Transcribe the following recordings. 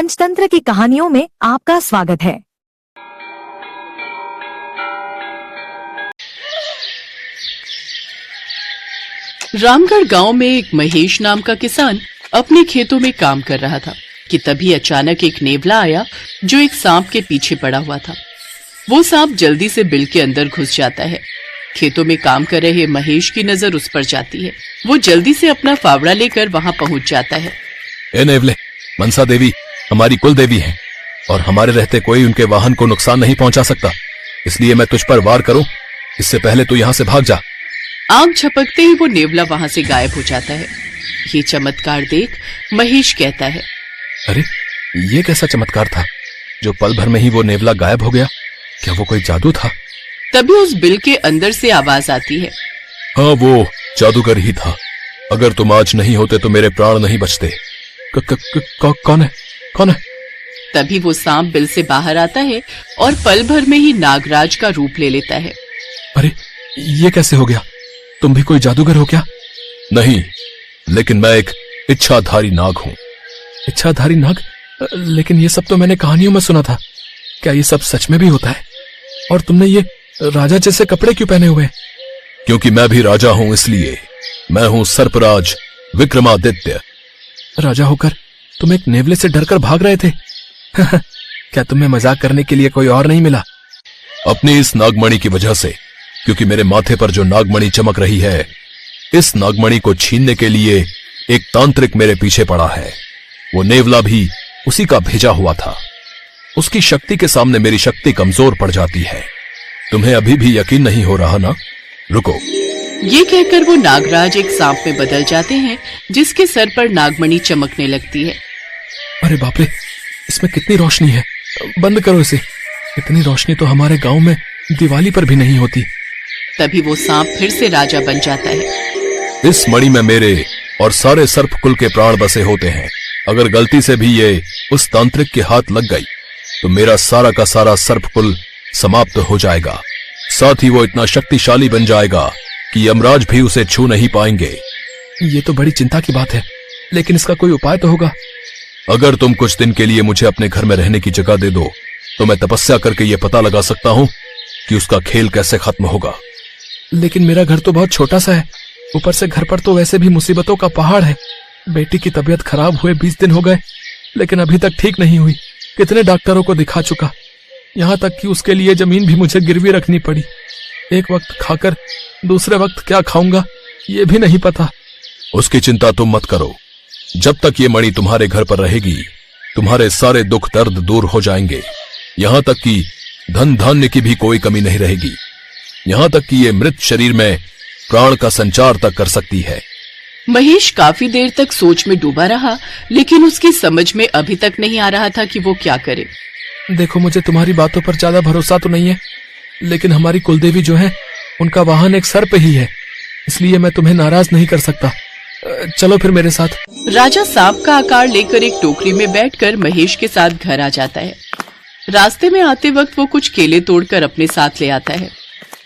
पंचतंत्र की कहानियों में आपका स्वागत है। रामगढ़ गांव में एक महेश नाम का किसान अपने खेतों में काम कर रहा था कि तभी अचानक एक नेवला आया जो एक सांप के पीछे पड़ा हुआ था। वो सांप जल्दी से बिल के अंदर घुस जाता है। खेतों में काम कर रहे महेश की नजर उस पर जाती है। वो जल्दी से अपना फावड़ा लेकर वहां पहुंच जाता है। ए नेवले, मनसा देवी हमारी कुल देवी हैं और हमारे रहते कोई उनके वाहन को नुकसान नहीं पहुंचा सकता, इसलिए मैं तुझ पर वार करूं इससे पहले तू यहाँ से भाग जा। आग झपकते ही वो नेवला वहां से गायब हो जाता है। ये चमत्कार देख महेश कहता है, अरे ये कैसा चमत्कार था जो पल भर में ही वो नेवला गायब हो गया? क्या वो कोई जादू था? तभी उस बिल के अंदर से आवाज आती है, हाँ वो जादूगर ही था। अगर तुम आज नहीं होते तो मेरे प्राण नहीं बचते। कौन है? कौन है? तभी वो सांप बिल से बाहर आता है और पल भर में ही नागराज का रूप ले लेता है। अरे ये कैसे हो गया? तुम भी कोई जादूगर हो क्या? नहीं, लेकिन मैं एक इच्छाधारी नाग हूं। इच्छाधारी नाग? लेकिन ये सब तो मैंने कहानियों में सुना था। क्या ये सब सच में भी होता है? और तुमने ये राजा जैसे कपड़े क्यों पहने हुए? क्योंकि मैं भी राजा हूं, इसलिए। मैं हूं सर्पराज विक्रमादित्य। राजा होकर तुम एक नेवले से डरकर भाग रहे थे? क्या तुम्हें मजाक करने के लिए कोई और नहीं मिला? अपनी इस नागमणि की वजह से, क्योंकि मेरे माथे पर जो नागमणि चमक रही है, इस नागमणि को छीनने के लिए एक तांत्रिक मेरे पीछे पड़ा है। वो नेवला भी उसी का भेजा हुआ था। उसकी शक्ति के सामने मेरी शक्ति कमजोर पड़ जाती है। तुम्हें अभी भी यकीन नहीं हो रहा ना? रुको। ये कहकर वो नागराज एक सांप में बदल जाते हैं जिसके सर पर नागमणि चमकने लगती है। अरे बाप रे, इसमें कितनी रोशनी है! बंद करो इसे। इतनी रोशनी तो हमारे गांव में दिवाली पर भी नहीं होती। तभी वो सांप फिर से राजा बन जाता है। इस मणि में मेरे और सारे सर्प कुल के प्राण बसे होते हैं। अगर गलती से भी ये उस तांत्रिक के हाथ लग गई तो मेरा सारा का सारा सर्प कुल समाप्त हो जाएगा। साथ ही वो इतना शक्तिशाली बन जाएगा कि यमराज भी उसे छू नहीं पाएंगे। ये तो बड़ी चिंता की बात है, लेकिन इसका कोई उपाय तो होगा। अगर तुम कुछ दिन के लिए मुझे अपने घर में रहने की जगह दे दो तो मैं तपस्या करके ये पता लगा सकता हूँ कि उसका खेल कैसे खत्म होगा। लेकिन मेरा घर तो बहुत छोटा सा है। ऊपर से घर पर तो वैसे भी मुसीबतों का पहाड़ है। बेटी की तबीयत खराब हुए 20 दिन हो गए, लेकिन अभी तक ठीक नहीं हुई। कितने डॉक्टरों को दिखा चुका, यहाँ तक कि उसके लिए जमीन भी मुझे गिरवी रखनी पड़ी। एक वक्त खाकर दूसरे वक्त क्या खाऊंगा ये भी नहीं पता। उसकी चिंता तुम मत करो। जब तक ये मणि तुम्हारे घर पर रहेगी, तुम्हारे सारे दुख दर्द दूर हो जाएंगे। यहाँ तक कि धन धान्य की भी कोई कमी नहीं रहेगी। यहाँ तक कि ये मृत शरीर में प्राण का संचार तक कर सकती है। महेश काफी देर तक सोच में डूबा रहा, लेकिन उसकी समझ में अभी तक नहीं आ रहा था कि वो क्या करे। देखो, मुझे तुम्हारी बातों पर ज्यादा भरोसा तो नहीं है, लेकिन हमारी कुलदेवी जो है उनका वाहन एक सर्प ही है, इसलिए मैं तुम्हें नाराज नहीं कर सकता। चलो फिर मेरे साथ। राजा सांप का आकार लेकर एक टोकरी में बैठकर महेश के साथ घर आ जाता है। रास्ते में आते वक्त वो कुछ केले तोड़कर अपने साथ ले आता है।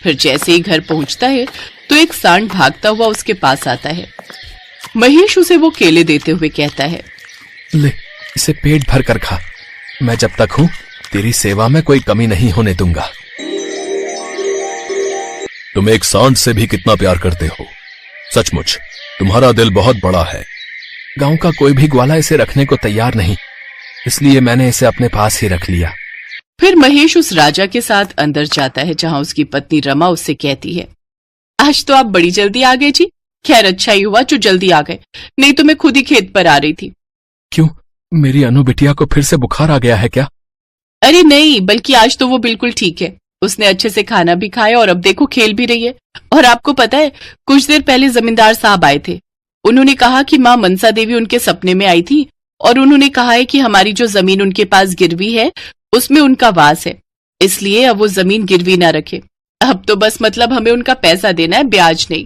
फिर जैसे ही घर पहुंचता है तो एक सांड भागता हुआ उसके पास आता है। महेश उसे वो केले देते हुए कहता है, ले इसे पेट भर कर खा। मैं जब तक हूं तेरी सेवा में कोई कमी नहीं होने दूंगा। तुम एक सांड से भी कितना प्यार करते हो। सचमुच तुम्हारा दिल बहुत बड़ा है। गांव का कोई भी ग्वाला इसे रखने को तैयार नहीं, इसलिए मैंने इसे अपने पास ही रख लिया। फिर महेश उस राजा के साथ अंदर जाता है जहां उसकी पत्नी रमा उससे कहती है, आज तो आप बड़ी जल्दी आ गए जी। खैर अच्छा ही हुआ जो जल्दी आ गए, नहीं तो मैं खुद ही खेत पर आ रही थी। क्यों, मेरी अनु बिटिया को फिर से बुखार आ गया है क्या? अरे नहीं, बल्कि आज तो वो बिल्कुल ठीक है। उसने अच्छे से खाना भी खाया और अब देखो खेल भी रही है। और आपको पता है, कुछ देर पहले जमींदार साहब आए थे। उन्होंने कहा कि माँ मनसा देवी उनके सपने में आई थी और उन्होंने कहा है कि हमारी जो जमीन उनके पास गिरवी है उसमें उनका वास है, इसलिए अब वो जमीन गिरवी ना रखे। अब तो बस मतलब हमें उनका पैसा देना है, ब्याज नहीं।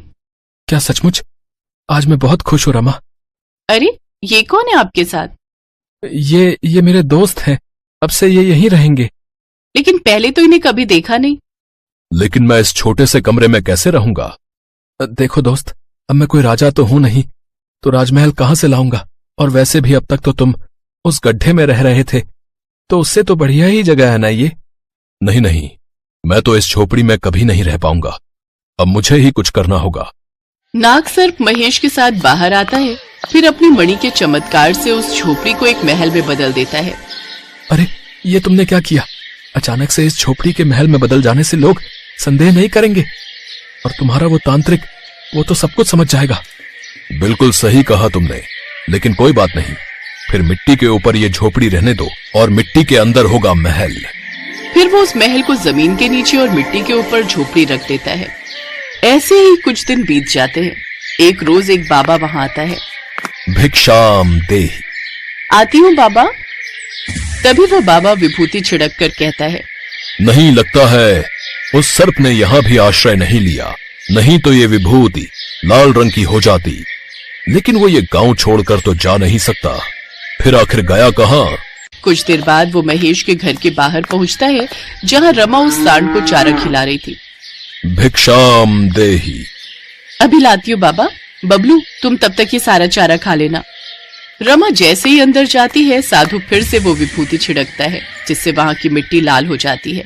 क्या सचमुच? आज मैं बहुत खुश हूँ रमा। अरे ये कौन है आपके साथ? ये मेरे दोस्त हैं। अब से ये यहीं रहेंगे। लेकिन पहले तो इन्हें कभी देखा नहीं। लेकिन मैं इस छोटे से कमरे में कैसे रहूंगा? देखो दोस्त, अब मैं कोई राजा तो हूं नहीं, तो राजमहल कहां से लाऊंगा? और वैसे भी अब तक तो तुम उस गड्ढे में रह रहे थे, तो उससे तो बढ़िया ही जगह है ना ये। नहीं नहीं, मैं तो इस झोपड़ी में कभी नहीं रह पाऊंगा। अब मुझे ही कुछ करना होगा। नाग सर्प महेश के साथ बाहर आता है, फिर अपनी मणि के चमत्कार से उस झोपड़ी को एक महल में बदल देता है। अरे ये तुमने क्या किया? अचानक से इस झोपड़ी के महल में बदल जाने से लोग संदेह नहीं करेंगे, और तुम्हारा वो तांत्रिक, वो तो सब कुछ समझ जाएगा। बिल्कुल सही कहा तुमने, लेकिन कोई बात नहीं। फिर मिट्टी के ऊपर ये झोपड़ी रहने दो और मिट्टी के अंदर होगा महल। फिर वो उस महल को जमीन के नीचे और मिट्टी के ऊपर झोपड़ी रख देता है। ऐसे ही कुछ दिन बीत जाते हैं। एक रोज एक बाबा वहां आता है। भिक्षाम देहि। आती हूँ बाबा। तभी वो बाबा विभूति छिड़क कर कहता है, नहीं, लगता है उस सर्प ने यहां भी आश्रय नहीं लिया, नहीं तो ये विभूति लाल रंग की हो जाती। लेकिन वो ये गांव छोड़कर तो जा नहीं सकता। फिर आखिर गया कहां? कुछ देर बाद वो महेश के घर के बाहर पहुंचता है, जहां रमा उस सांड को चारा खिला रही थी। भिक्षाम देहि। अभी लाती हूँ बाबा। बबलू, तुम तब तक ये सारा चारा खा लेना। रमा जैसे ही अंदर जाती है, साधु फिर से वो विभूति छिड़कता है, जिससे वहां की मिट्टी लाल हो जाती है।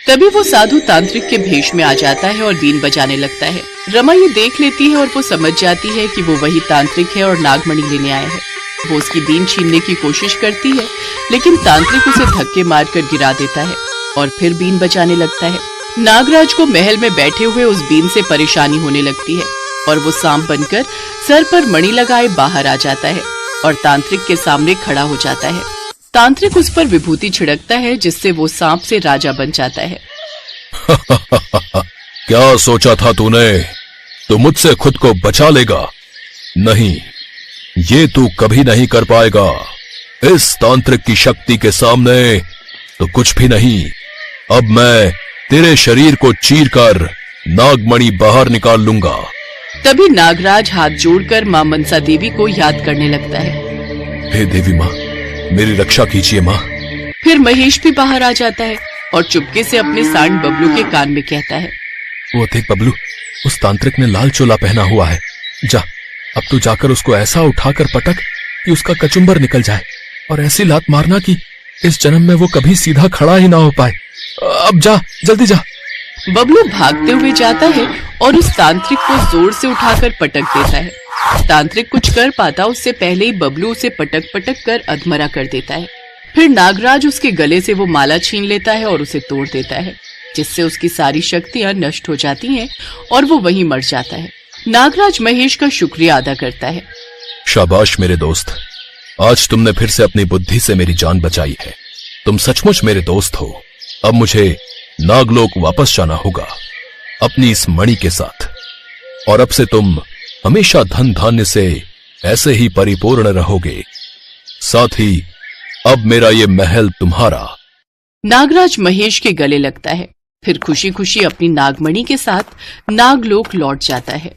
तभी वो साधु तांत्रिक के भेष में आ जाता है और बीन बजाने लगता है। रमा ये देख लेती है और वो समझ जाती है कि वो वही तांत्रिक है और नागमणि लेने आया है। वो उसकी बीन छीनने की कोशिश करती है, लेकिन तांत्रिक उसे धक्के मारकर गिरा देता है और फिर बीन बजाने लगता है। नागराज को महल में बैठे हुए उस बीन से परेशानी होने लगती है और वो सांप बनकर सर पर मणि लगाए बाहर आ जाता है और तांत्रिक के सामने खड़ा हो जाता है। तांत्रिक उस पर विभूति छिड़कता है, जिससे वो सांप से राजा बन जाता है। क्या सोचा था तूने? तू मुझसे खुद को बचा लेगा? नहीं, ये तू कभी नहीं कर पाएगा। इस तांत्रिक की शक्ति के सामने तो कुछ भी नहीं। अब मैं तेरे शरीर को चीरकर नागमणि बाहर निकाल लूंगा। तभी नागराज हाथ जोड़कर मां मनसा देवी को याद करने लगता है। हे देवी माँ, मेरी रक्षा कीजिए माँ। फिर महेश भी बाहर आ जाता है और चुपके से अपने सांड बबलू के कान में कहता है, वो देख बबलू, उस तांत्रिक ने लाल चोला पहना हुआ है। जा, अब तू जाकर उसको ऐसा उठाकर पटक कि उसका कचुम्बर निकल जाए, और ऐसी लात मारना कि इस जन्म में वो कभी सीधा खड़ा ही ना हो पाए। अब जा, जल्दी जा। बबलू भागते हुए जाता है और उस तांत्रिक को जोर से उठाकर पटक देता है। तांत्रिक कुछ कर पाता उससे पहले ही बबलू उसे पटक पटक कर अधमरा कर देता है। फिर नागराज उसके गले से वो माला छीन लेता है और उसे तोड़ देता है, जिससे उसकी सारी शक्तियां नष्ट हो जाती हैं और वो वहीं मर जाता है। नागराज महेश का शुक्रिया अदा करता है। शाबाश मेरे दोस्त, आज तुमने फिर से अपनी बुद्धि से मेरी जान बचाई है। तुम सचमुच मेरे दोस्त हो। अब मुझे नागलोक वापस जाना होगा अपनी इस मणि के साथ, और अब से तुम हमेशा धन धान्य से ऐसे ही परिपूर्ण रहोगे। साथ ही अब मेरा ये महल तुम्हारा। नागराज महेश के गले लगता है, फिर खुशी खुशी अपनी नागमणि के साथ नागलोक लौट जाता है।